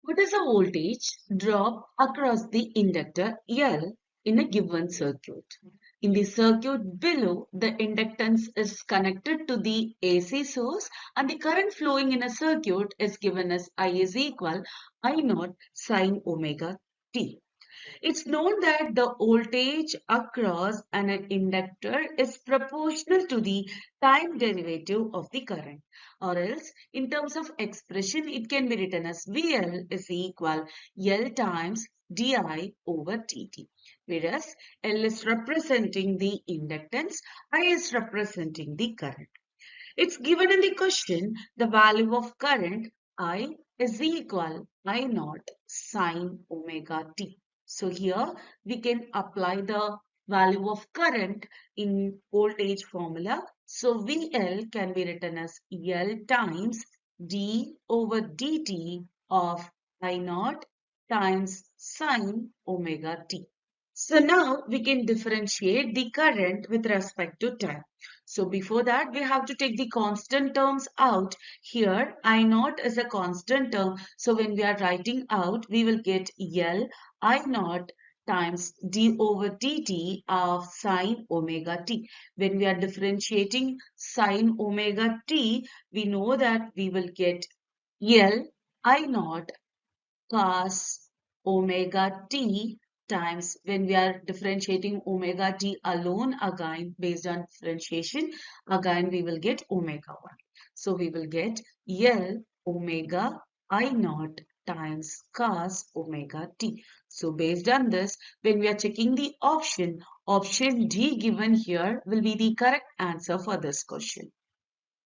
What is the voltage drop across the inductor L in a given circuit? In the circuit below, the inductance is connected to the AC source and the current flowing in a circuit is given as I is equal I naught sine omega t. It's known that the voltage across an inductor is proportional to the time derivative of the current. Or else, in terms of expression, it can be written as VL is equal L times di over dt. Whereas L is representing the inductance, I is representing the current. It's given in the question, the value of current I is equal I naught sine omega t. So here we can apply the value of current in voltage formula. So VL can be written as L times d over dt of I naught times sine omega t. So now we can differentiate the current with respect to time. So before that, we have to take the constant terms out. Here, I naught is a constant term. So when we are writing out, we will get L I naught times d over dt of sine omega t. When we are differentiating sine omega t, we know that we will get L I naught cos omega t times when we are differentiating omega t alone again based on differentiation again we will get omega 1. So we will get L omega I naught times cos omega t. So based on this, when we are checking the option D given here will be the correct answer for this question.